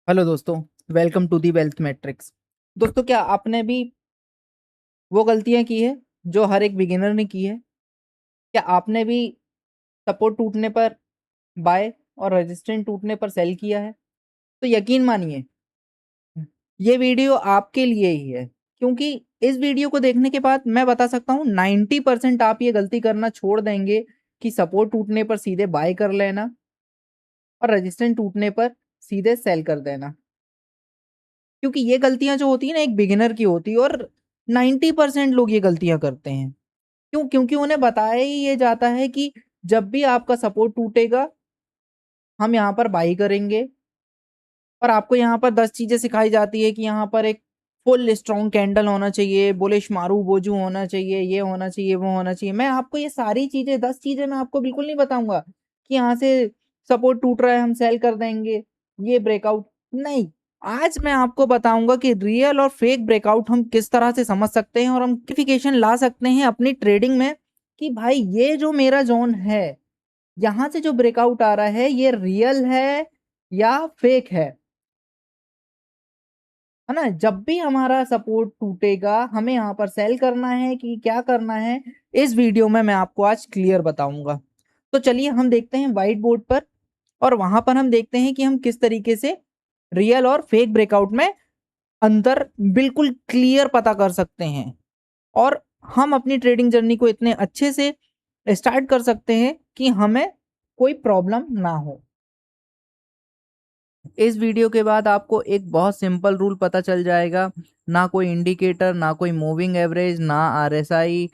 Hello दोस्तों। Welcome to the wealth matrix. दोस्तों, क्या आपने भी वो गलतियां की है जो हर एक बिगिनर ने की है? क्या आपने भी सपोर्ट टूटने पर बाय और रेजिस्टेंस टूटने पर सेल किया है? तो यकीन मानिए, ये वीडियो आपके लिए ही है, क्योंकि इस वीडियो को देखने के बाद मैं बता सकता हूँ 90% आप ये गलती करना छोड़ देंगे कि सपोर्ट टूटने पर सीधे बाय कर लेना और रेजिस्टेंस टूटने पर सीधे सेल कर देना। क्योंकि ये गलतियां जो होती है ना, एक बिगिनर की होती है, और 90% लोग ये गलतियां करते हैं। क्यों? क्योंकि उन्हें बताया ही ये जाता है कि जब भी आपका सपोर्ट टूटेगा, हम यहाँ पर बाई करेंगे। और आपको यहाँ पर 10 चीजें सिखाई जाती है कि यहाँ पर एक फुल स्ट्रॉन्ग कैंडल होना चाहिए, बुलिश मारू बोजू होना चाहिए, ये होना चाहिए, वो होना चाहिए। मैं आपको ये सारी चीजें, 10 चीजें मैं आपको बिल्कुल नहीं बताऊंगा कि यहाँ से सपोर्ट टूट रहा है हम सेल कर देंगे, ये ब्रेकआउट नहीं। आज मैं आपको बताऊंगा कि रियल और फेक ब्रेकआउट हम किस तरह से समझ सकते हैं और हम क्लिफिकेशन ला सकते हैं अपनी ट्रेडिंग में कि भाई ये जो मेरा जोन है, यहाँ से जो ब्रेकआउट आ रहा है, ये रियल है या फेक है ना। जब भी हमारा सपोर्ट टूटेगा, हमें यहाँ पर सेल करना है कि क्या करना है, इस वीडियो में मैं आपको आज क्लियर बताऊंगा। तो चलिए हम देखते हैं व्हाइट बोर्ड पर, और वहां पर हम देखते हैं कि हम किस तरीके से रियल और फेक ब्रेकआउट में अंतर बिल्कुल क्लियर पता कर सकते हैं, और हम अपनी ट्रेडिंग जर्नी को इतने अच्छे से स्टार्ट कर सकते हैं कि हमें कोई प्रॉब्लम ना हो। इस वीडियो के बाद आपको एक बहुत सिंपल रूल पता चल जाएगा। ना कोई इंडिकेटर, ना कोई मूविंग एवरेज, ना आरएसआई,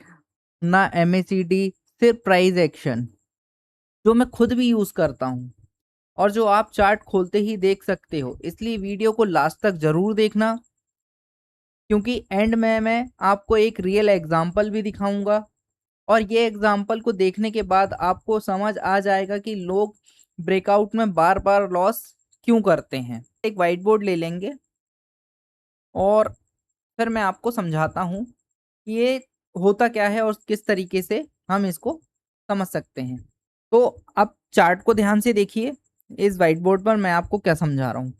ना एमएसीडी, सिर्फ प्राइस एक्शन, जो मैं खुद भी यूज करता हूं और जो आप चार्ट खोलते ही देख सकते हो। इसलिए वीडियो को लास्ट तक जरूर देखना, क्योंकि एंड में मैं आपको एक रियल एग्जाम्पल भी दिखाऊंगा, और ये एग्जाम्पल को देखने के बाद आपको समझ आ जाएगा कि लोग ब्रेकआउट में बार बार लॉस क्यों करते हैं। एक व्हाइट बोर्ड ले लेंगे और फिर मैं आपको समझाता हूँ कि ये होता क्या है और किस तरीके से हम इसको समझ सकते हैं। तो आप चार्ट को ध्यान से देखिए। इस व्हाइट बोर्ड पर मैं आपको क्या समझा रहा हूँ।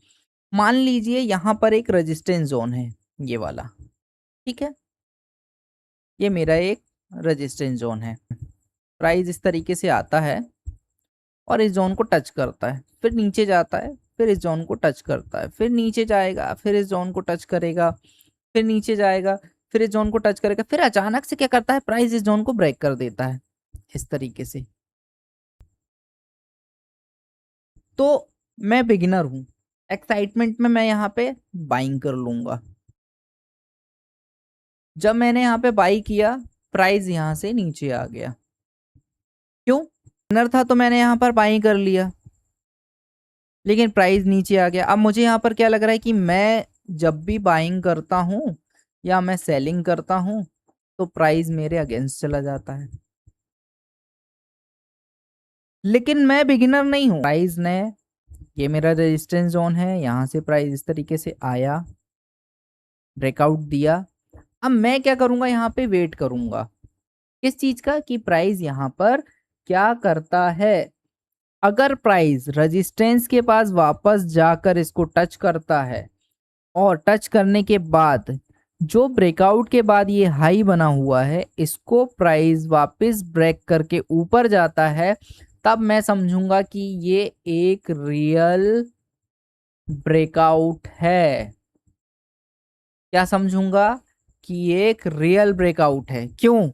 मान लीजिए यहाँ पर एक रेजिस्टेंस जोन है, ये वाला। ठीक है, ये मेरा एक रेजिस्टेंस जोन है। प्राइस इस तरीके से आता है और इस जोन को टच करता है, फिर नीचे जाता है, फिर इस जोन को टच करता है, फिर नीचे जाएगा, फिर इस जोन को टच करेगा, फिर नीचे जाएगा, फिर इस जोन को टच करेगा, फिर अचानक से क्या करता है, प्राइस इस जोन को ब्रेक कर देता है इस तरीके से। तो मैं बिगिनर हूं, एक्साइटमेंट में मैं यहाँ पे बाइंग कर लूंगा। जब मैंने यहाँ पे बाई किया, प्राइस यहाँ से नीचे आ गया। क्यों? बिगिनर था तो मैंने यहाँ पर बाई कर लिया, लेकिन प्राइस नीचे आ गया। अब मुझे यहाँ पर क्या लग रहा है कि मैं जब भी बाइंग करता हूँ या मैं सेलिंग करता हूँ तो प्राइस मेरे अगेंस्ट चला जाता है। लेकिन मैं बिगिनर नहीं हूँ। प्राइस ने, ये मेरा रेजिस्टेंस जोन है, यहाँ से प्राइस इस तरीके से आया, ब्रेकआउट दिया। अब मैं क्या करूंगा, यहाँ पे वेट करूंगा किस चीज का, कि प्राइस यहाँ पर क्या करता है। अगर प्राइस रेजिस्टेंस के पास वापस जाकर इसको टच करता है, और टच करने के बाद जो ब्रेकआउट के बाद ये हाई बना हुआ है, इसको प्राइस वापस ब्रेक करके ऊपर जाता है, तब मैं समझूंगा कि ये एक रियल ब्रेकआउट है। क्या समझूंगा? कि ये एक रियल ब्रेकआउट है। क्यों?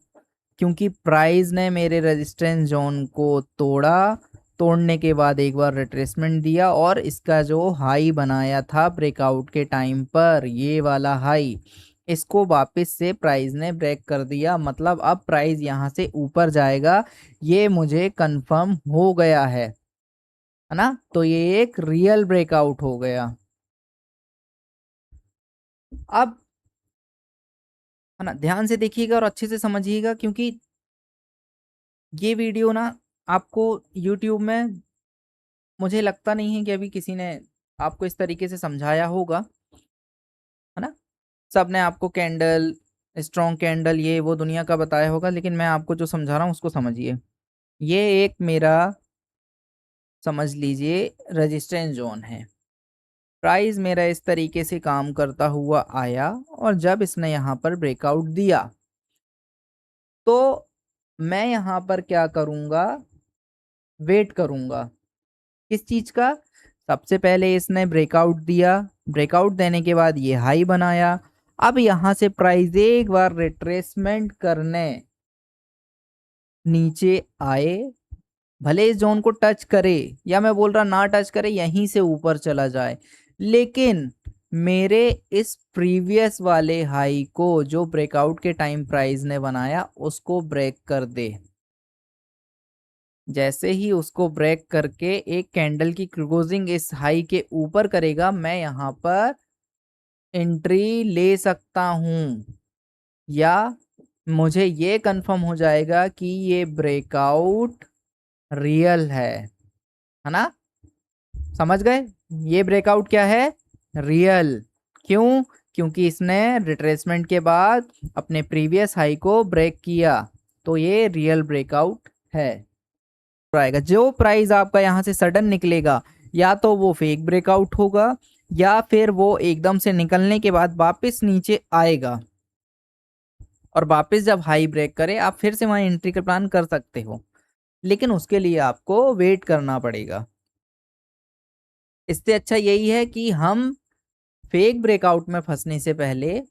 क्योंकि प्राइस ने मेरे रेजिस्टेंस जोन को तोड़ा, तोड़ने के बाद एक बार रिट्रेसमेंट दिया, और इसका जो हाई बनाया था ब्रेकआउट के टाइम पर, ये वाला हाई, इसको वापस से प्राइस ने ब्रेक कर दिया। मतलब अब प्राइस यहाँ से ऊपर जाएगा, ये मुझे कंफर्म हो गया है ना। तो ये एक रियल ब्रेकआउट हो गया। अब है ना, ध्यान से देखिएगा और अच्छे से समझिएगा, क्योंकि ये वीडियो ना आपको YouTube में, मुझे लगता नहीं है कि अभी किसी ने आपको इस तरीके से समझाया होगा, है ना। सबने आपको कैंडल, स्ट्रॉन्ग कैंडल, ये वो दुनिया का बताया होगा, लेकिन मैं आपको जो समझा रहा हूँ उसको समझिए। ये एक मेरा, समझ लीजिए, रेजिस्टेंस जोन है। प्राइस मेरा इस तरीके से काम करता हुआ आया और जब इसने यहाँ पर ब्रेकआउट दिया तो मैं यहाँ पर क्या करूँगा, वेट करूँगा। किस चीज़ का? सबसे पहले इसने ब्रेकआउट दिया, ब्रेकआउट देने के बाद ये हाई बनाया। अब यहाँ से प्राइस एक बार रिट्रेसमेंट करने नीचे आए, भले इस जोन को टच करे या मैं बोल रहा ना टच करे, यहीं से ऊपर चला जाए, लेकिन मेरे इस प्रीवियस वाले हाई को जो ब्रेकआउट के टाइम प्राइस ने बनाया उसको ब्रेक कर दे। जैसे ही उसको ब्रेक करके एक कैंडल की क्लोजिंग इस हाई के ऊपर करेगा, मैं यहाँ पर एंट्री ले सकता हूँ, या मुझे ये कंफर्म हो जाएगा कि ये ब्रेकआउट रियल है ना? समझ गए? ये ब्रेकआउट क्या है? रियल। क्यों? क्योंकि इसने रिट्रेसमेंट के बाद अपने प्रीवियस हाई को ब्रेक किया, तो ये रियल ब्रेकआउट है। आएगा जो प्राइस आपका यहाँ से सडन निकलेगा, या तो वो फेक ब्रेकआउट होगा या फिर वो एकदम से निकलने के बाद वापस नीचे आएगा, और वापस जब हाई ब्रेक करे आप फिर से वहां एंट्री का प्लान कर सकते हो, लेकिन उसके लिए आपको वेट करना पड़ेगा। इससे अच्छा यही है कि हम फेक ब्रेकआउट में फंसने से पहले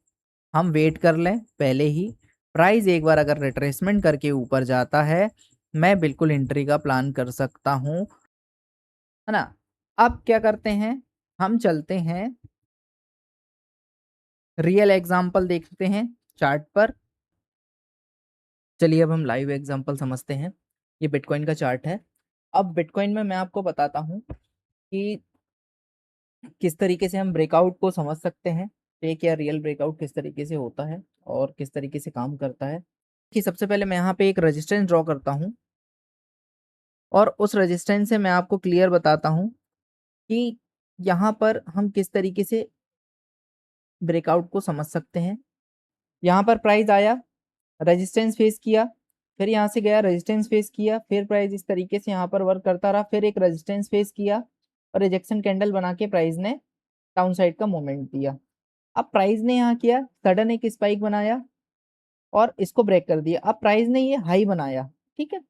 हम वेट कर लें। पहले ही प्राइस एक बार अगर रिट्रेसमेंट करके ऊपर जाता है, मैं बिल्कुल एंट्री का प्लान कर सकता हूं, है ना? अब क्या करते हैं, हम चलते हैं रियल एग्जांपल देखते हैं चार्ट पर। चलिए अब हम लाइव एग्जांपल समझते हैं। ये बिटकॉइन का चार्ट है। अब बिटकॉइन में मैं आपको बताता हूं कि किस तरीके से हम ब्रेकआउट को समझ सकते हैं, फेक या रियल ब्रेकआउट किस तरीके से होता है और किस तरीके से काम करता है। कि सबसे पहले मैं यहाँ पे एक रेजिस्टेंस ड्रॉ करता हूँ और उस रेजिस्टेंस से मैं आपको क्लियर बताता हूँ कि यहाँ पर हम किस तरीके से ब्रेकआउट को समझ सकते हैं। यहाँ पर प्राइस आया, रेजिस्टेंस फेस किया, फिर यहाँ से गया, रेजिस्टेंस फेस किया, फिर प्राइस इस तरीके से यहाँ पर वर्क करता रहा, फिर एक रेजिस्टेंस फेस किया और रिजेक्शन कैंडल बना के प्राइस ने डाउन साइड का मोमेंट दिया। अब प्राइस ने यहाँ किया, सडन एक स्पाइक बनाया और इसको ब्रेक कर दिया। अब प्राइस ने ये हाई बनाया, ठीक है।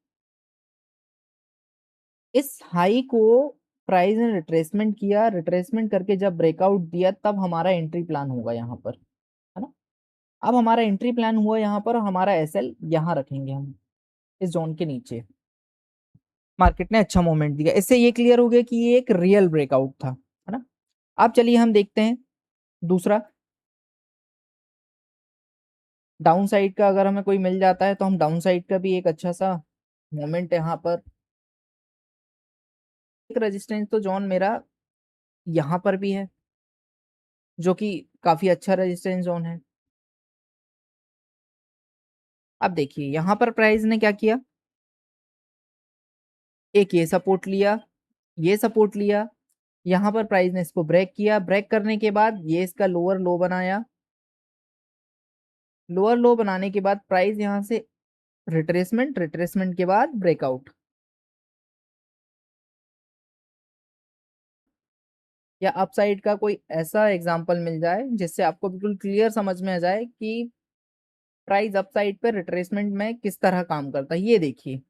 इस हाई को प्राइस ने रिट्रेसमेंट किया, रिट्रेसमेंट करके जब ब्रेकआउट दिया तब हमारा एंट्री प्लान होगा यहाँ पर, है ना? अब हमारा एंट्री प्लान हुआ यहाँ पर और हमारा एसएल यहाँ रखेंगे हम इस जोन के नीचे। मार्केट ने अच्छा मोमेंट दिया, इससे ये क्लियर हो गया कि ये एक रियल ब्रेकआउट था, है ना? अब चलिए हम देखते हैं दूसरा। डाउन साइड का अगर हमें कोई मिल जाता है तो हम डाउन साइड का भी एक अच्छा सा मोमेंट यहाँ पर, एक रेजिस्टेंस तो जोन मेरा यहाँ पर भी है जो कि काफी अच्छा रेजिस्टेंस जोन है। अब देखिए यहाँ पर प्राइस ने क्या किया, एक ये सपोर्ट लिया, ये सपोर्ट लिया, यहाँ पर प्राइस ने इसको ब्रेक किया, ब्रेक करने के बाद ये इसका लोअर लो बनाया, लोअर लो बनाने के बाद प्राइस यहाँ से रिट्रेसमेंट, रिट्रेसमेंट के बाद ब्रेकआउट। या अपसाइड का कोई ऐसा एग्जांपल मिल जाए जिससे आपको बिल्कुल क्लियर समझ में आ जाए कि प्राइस अपसाइड पे रिट्रेसमेंट में किस तरह काम करता है। ये देखिए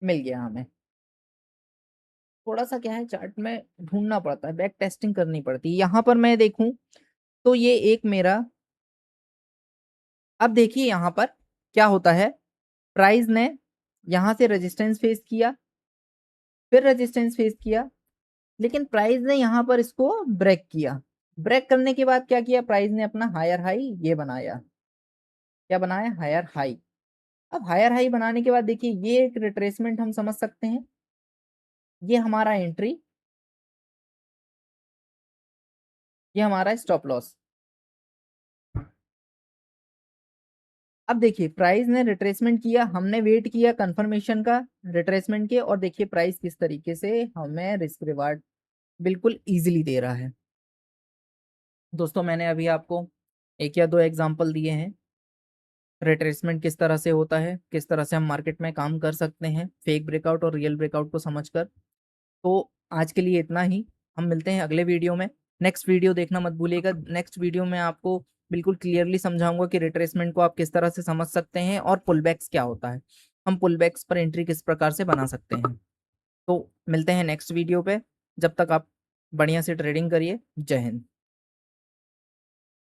मिल गया हमें। थोड़ा सा क्या है, चार्ट में ढूंढना पड़ता है, बैक टेस्टिंग करनी पड़ती है। यहाँ पर मैं देखूं तो ये एक मेरा, अब देखिए यहाँ पर क्या होता है, प्राइस ने यहाँ से रेजिस्टेंस फेस किया, फिर रेजिस्टेंस फेस किया, लेकिन प्राइस ने यहाँ पर इसको ब्रेक किया। ब्रेक करने के बाद क्या किया, प्राइस ने अपना हायर हाई ये बनाया, क्या बनाया, हायर हाई। अब हायर हाई बनाने के बाद देखिए ये एक रिट्रेसमेंट हम समझ सकते हैं, ये हमारा एंट्री, ये हमारा स्टॉप लॉस। अब देखिए प्राइस ने रिट्रेसमेंट किया, हमने वेट किया कंफर्मेशन का रिट्रेसमेंट के, और देखिए प्राइस किस तरीके से हमें रिस्क रिवार्ड बिल्कुल इजीली दे रहा है। दोस्तों मैंने अभी आपको एक या दो एग्जांपल दिए हैं, रिट्रेसमेंट किस तरह से होता है, किस तरह से हम मार्केट में काम कर सकते हैं फेक ब्रेकआउट और रियल ब्रेकआउट को समझकर। तो आज के लिए इतना ही। हम मिलते हैं अगले वीडियो में। नेक्स्ट वीडियो देखना मत भूलिएगा। नेक्स्ट वीडियो में आपको बिल्कुल क्लियरली समझाऊंगा कि रिट्रेसमेंट को आप किस तरह से समझ सकते हैं और पुलबैक्स क्या होता है, हम पुलबैक्स पर एंट्री किस प्रकार से बना सकते हैं। तो मिलते हैं नेक्स्ट वीडियो पे। जब तक आप बढ़िया से ट्रेडिंग करिए। जय हिंद।